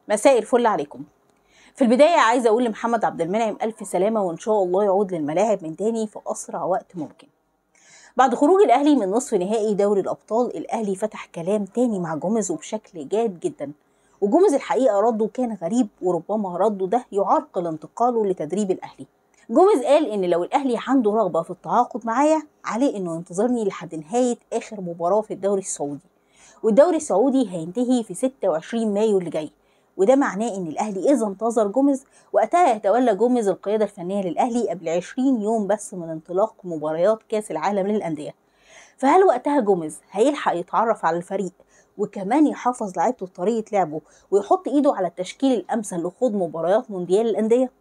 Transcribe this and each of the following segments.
مساء الفل عليكم. في البداية عايزة أقول لمحمد عبد المنعم ألف سلامة، وإن شاء الله يعود للملاعب من تاني في أسرع وقت ممكن. بعد خروج الأهلي من نصف نهائي دوري الأبطال، الأهلي فتح كلام تاني مع جوميز وبشكل جاد جدا، وجوميز الحقيقة رده كان غريب، وربما رده ده يعرقل انتقاله لتدريب الأهلي. جوميز قال إن لو الأهلي عنده رغبة في التعاقد معايا عليه إنه ينتظرني لحد نهاية آخر مباراة في الدوري السعودي، والدوري السعودي هينتهي في 26 مايو اللي جاي، وده معناه ان الاهلي اذا انتظر جوميز وقتها يتولى جوميز القياده الفنيه للاهلي قبل 20 يوم بس من انطلاق مباريات كاس العالم للانديه. فهل وقتها جوميز هيلحق يتعرف على الفريق وكمان يحافظ لعيبته طريقه لعبه ويحط ايده على التشكيل الامثل لخوض مباريات مونديال الانديه؟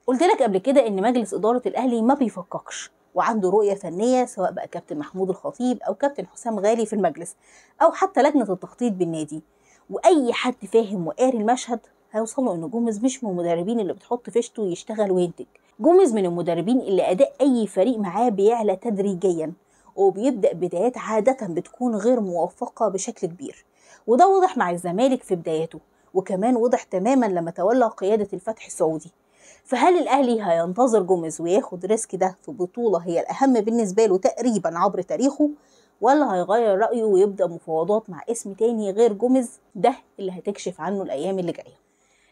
قلت لك قبل كده ان مجلس اداره الاهلي ما بيفككش وعنده رؤيه فنيه، سواء بقى كابتن محمود الخطيب او كابتن حسام غالي في المجلس او حتى لجنه التخطيط بالنادي. واي حد فاهم وقاري المشهد هيوصل له ان جوميز مش من المدربين اللي بتحط فيشته يشتغل وينتج. جوميز من المدربين اللي اداء اي فريق معاه بيعلى تدريجيا، وبيبدا بدايات عاده بتكون غير موفقه بشكل كبير، وده واضح مع الزمالك في بداياته، وكمان وضح تماما لما تولى قياده الفتح السعودي. فهل الاهلي هينتظر جوميز وياخد ريسك ده في بطوله هي الاهم بالنسبه له تقريبا عبر تاريخه، ولا هيغير رأيه ويبدأ مفاوضات مع اسم تاني غير جوميز؟ ده اللي هتكشف عنه الأيام اللي جاية.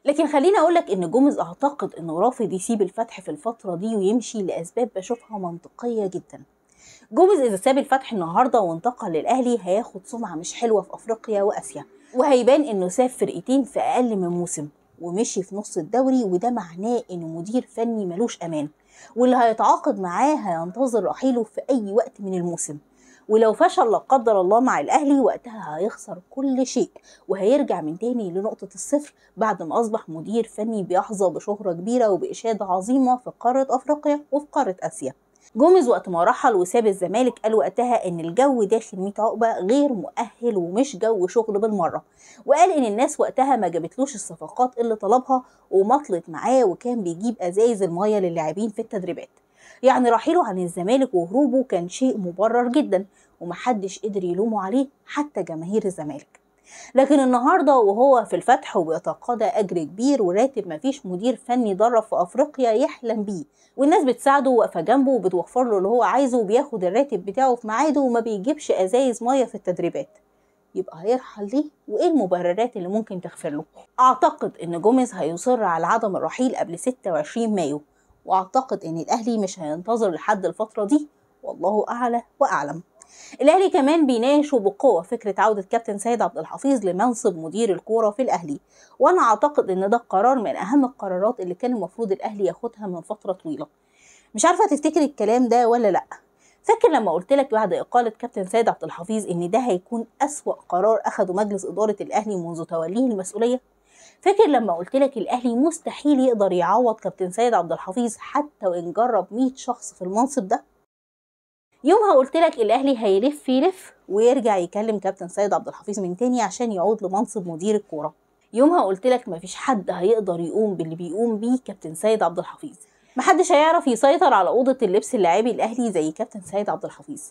لكن خليني أقولك إن جوميز أعتقد إنه رافض يسيب الفتح في الفترة دي ويمشي لأسباب بشوفها منطقية جدا. جوميز إذا ساب الفتح النهاردة وانتقل للأهلي هياخد سمعة مش حلوة في أفريقيا وآسيا، وهيبان إنه ساب فرقتين في أقل من موسم ومشي في نص الدوري، وده معناه إنه مدير فني ملوش أمان، واللي هيتعاقد معاه هينتظر رحيله في أي وقت من الموسم، ولو فشل لا قدر الله مع الأهلي وقتها هيخسر كل شيء وهيرجع من تاني لنقطة الصفر بعد ما أصبح مدير فني بيحظى بشهرة كبيرة وبإشادة عظيمة في قارة أفريقيا وفي قارة آسيا. جوميز وقت ما رحل وساب الزمالك قال وقتها ان الجو داخل 100 عقبة غير مؤهل ومش جو شغل بالمرة، وقال ان الناس وقتها ما جابتلوش الصفقات اللي طلبها ومطلت معاه، وكان بيجيب ازايز المية للاعبين في التدريبات. يعني رحيله عن الزمالك وهروبه كان شيء مبرر جدا ومحدش قدر يلومه عليه حتى جماهير الزمالك. لكن النهارده وهو في الفتح وبيتقاضى اجر كبير وراتب مفيش مدير فني درب في افريقيا يحلم بيه، والناس بتساعده واقفه جنبه وبتوفر له اللي هو عايزه وبياخد الراتب بتاعه في ميعاده وما بيجيبش ازايز ميه في التدريبات، يبقى هيرحل ليه؟ وايه المبررات اللي ممكن تغفر له؟ اعتقد ان جوميز هيصر على عدم الرحيل قبل 26 مايو، واعتقد ان الاهلي مش هينتظر لحد الفتره دي، والله اعلى واعلم. الاهلي كمان بيناقش بقوه فكره عوده كابتن سيد عبد الحفيظ لمنصب مدير الكوره في الاهلي، وانا اعتقد ان ده قرار من اهم القرارات اللي كان المفروض الاهلي ياخدها من فتره طويله. مش عارفه تفتكر الكلام ده ولا لا؟ فاكر لما قلت لك بعد اقاله كابتن سيد عبد الحفيظ ان ده هيكون اسوأ قرار اخده مجلس اداره الاهلي منذ توليه المسؤوليه؟ فاكر لما قلت لك الاهلي مستحيل يقدر يعوض كابتن سيد عبد الحفيظ حتى وان جرب 100 شخص في المنصب ده؟ يومها قلت لك الاهلي هيلف يلف ويرجع يكلم كابتن سيد عبد الحفيظ من تاني عشان يعود لمنصب مدير الكوره. يومها قلت لك مفيش حد هيقدر يقوم باللي بيقوم بيه كابتن سيد عبد الحفيظ، محدش هيعرف يسيطر على اوضه اللبس اللاعبي الاهلي زي كابتن سيد عبد الحفيظ،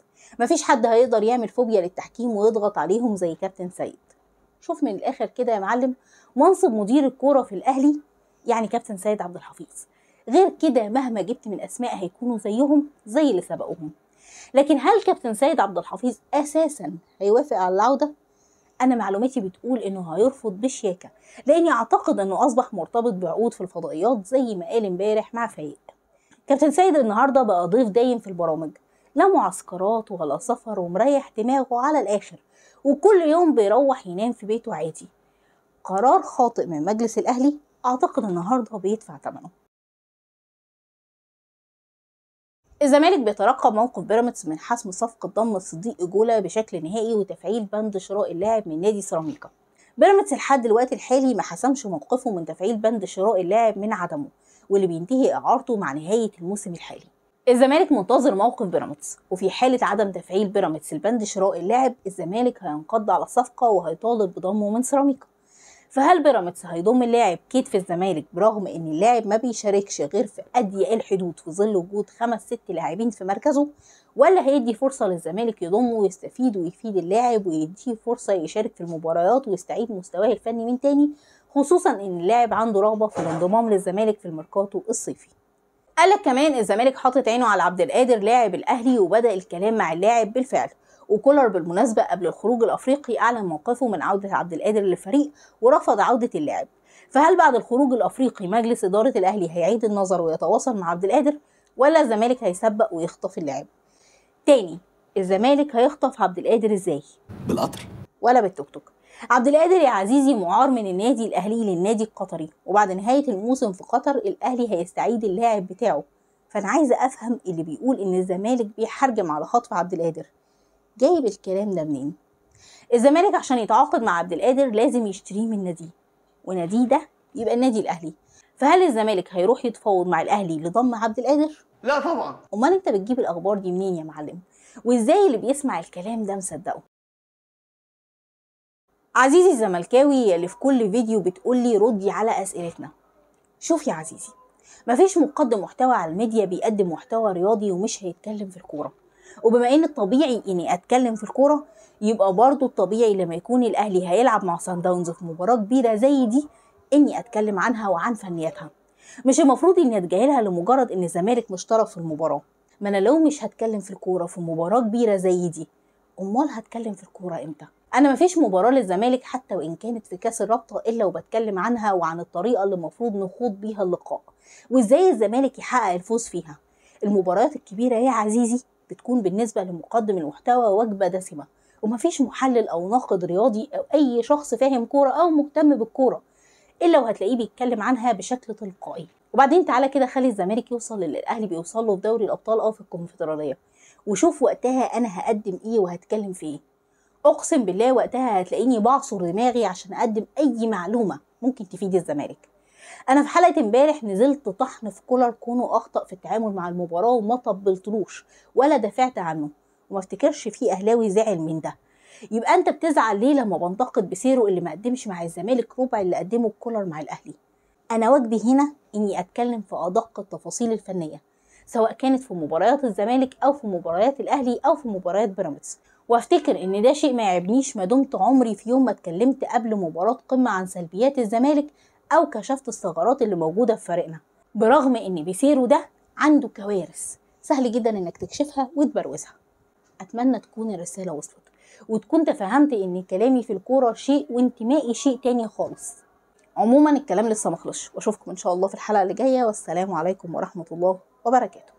مفيش حد هيقدر يعمل فوبيا للتحكيم ويضغط عليهم زي كابتن سيد. شوف من الاخر كده يا معلم، منصب مدير الكوره في الاهلي يعني كابتن سيد عبد الحفيظ، غير كده مهما جبت من اسماء هيكونوا زيهم زي اللي سبقوهم. لكن هل كابتن سيد عبد الحفيظ اساسا هيوافق على العوده؟ انا معلوماتي بتقول انه هيرفض بشياكه، لاني اعتقد انه اصبح مرتبط بعقود في الفضائيات زي ما قال امبارح مع فايق. كابتن سيد النهارده بقى ضيف دايم في البرامج، لا معسكرات ولا سفر، ومريح دماغه على الاخر، وكل يوم بيروح ينام في بيته عادي. قرار خاطئ من مجلس الاهلي، اعتقد النهارده بيدفع ثمنه. الزمالك بيترقب موقف بيراميدز من حسم صفقة ضم صديق إجولا بشكل نهائي وتفعيل بند شراء اللاعب من نادي سيراميكا. بيراميدز لحد الوقت الحالي ما حسمش موقفه من تفعيل بند شراء اللاعب من عدمه، واللي بينتهي إعارته مع نهاية الموسم الحالي. الزمالك منتظر موقف بيراميدز، وفي حالة عدم تفعيل بيراميدز البند شراء اللاعب الزمالك هينقض على الصفقة وهيطالب بضمه من سيراميكا. فهل بيراميدز هيضم اللاعب كيد في الزمالك برغم ان اللاعب ما بيشاركش غير في اضيق الحدود في ظل وجود 5-6 لاعبين في مركزه، ولا هيدي فرصه للزمالك يضمه ويستفيد ويفيد اللاعب ويديه فرصه يشارك في المباريات ويستعيد مستواه الفني من تاني، خصوصا ان اللاعب عنده رغبه في الانضمام للزمالك في الميركاتو الصيفي. قال لك كمان الزمالك حاطط عينه على عبد القادر لاعب الاهلي وبدا الكلام مع اللاعب بالفعل. وكولر بالمناسبه قبل الخروج الافريقي اعلن موقفه من عوده عبد القادر للفريق ورفض عوده اللاعب. فهل بعد الخروج الافريقي مجلس اداره الاهلي هيعيد النظر ويتواصل مع عبد القادر، ولا الزمالك هيسبق ويخطف اللاعب؟ تاني، الزمالك هيخطف عبد القادر ازاي؟ بالقطر ولا بالتوك توك؟ عبد القادر يا عزيزي معار من النادي الاهلي للنادي القطري، وبعد نهايه الموسم في قطر الاهلي هيستعيد اللاعب بتاعه. فانا عايزه افهم اللي بيقول ان الزمالك بيحرجم على خطف عبد القادر جايب الكلام ده منين؟ الزمالك عشان يتعاقد مع عبد القادر لازم يشتريه من ناديه، وناديه ده يبقى النادي الاهلي. فهل الزمالك هيروح يتفاوض مع الاهلي لضم عبد القادر؟ لا طبعا. امال انت بتجيب الاخبار دي منين يا معلم؟ وازاي اللي بيسمع الكلام ده مصدقه؟ عزيزي الزملكاوي اللي في كل فيديو بتقولي ردي على اسئلتنا، شوف يا عزيزي، مفيش مقدم محتوى على الميديا بيقدم محتوى رياضي ومش هيتكلم في الكوره. وبما ان الطبيعي اني اتكلم في الكوره، يبقى برضو الطبيعي لما يكون الاهلي هيلعب مع صن داونز في مباراه كبيره زي دي اني اتكلم عنها وعن فنياتها. مش المفروض اني اتجاهلها لمجرد ان الزمالك مش طرف في المباراه. ما انا لو مش هتكلم في الكوره في مباراه كبيره زي دي، امال هتكلم في الكوره امتى؟ انا مفيش مباراه للزمالك حتى وان كانت في كاس الرابطه الا وبتكلم عنها وعن الطريقه اللي المفروض نخوض بيها اللقاء وازاي الزمالك يحقق الفوز فيها. المباريات الكبيره يا عزيزي بتكون بالنسبه لمقدم المحتوى وجبه دسمه، ومفيش محلل او ناقد رياضي او اي شخص فاهم كوره او مهتم بالكوره الا وهتلاقيه بيتكلم عنها بشكل تلقائي. وبعدين تعالى كده خلي الزمالك يوصل للي الاهلي بيوصل له في دوري الابطال او في الكونفدراليه، وشوف وقتها انا هقدم ايه وهتكلم في ايه. اقسم بالله وقتها هتلاقيني بعصر دماغي عشان اقدم اي معلومه ممكن تفيد الزمالك. انا في حلقه امبارح نزلت طحن في كولر كونه اخطا في التعامل مع المباراه وما طبلتلوش ولا دافعت عنه، وما افتكرش في اهلاوي زعل من ده. يبقى انت بتزعل ليه لما بنتقد بسيره اللي ما قدمش مع الزمالك ربع اللي قدمه كولر مع الاهلي؟ انا واجبي هنا اني اتكلم في ادق التفاصيل الفنيه، سواء كانت في مباريات الزمالك او في مباريات الاهلي او في مباريات بيراميدز. وافتكر ان ده شيء ما يعيبنيش ما دمت عمري في يوم ما اتكلمت قبل مباراه قمه عن سلبيات الزمالك او كشفت الثغرات اللي موجوده في فريقنا، برغم ان بيسيرو ده عنده كوارث سهل جدا انك تكشفها وتبروزها. اتمنى تكون الرساله وصلت وتكون تفهمت ان كلامي في الكوره شيء وانتمائي شيء تاني خالص. عموما الكلام لسه مخلصش، واشوفكم ان شاء الله في الحلقه اللي جايه، والسلام عليكم ورحمه الله وبركاته.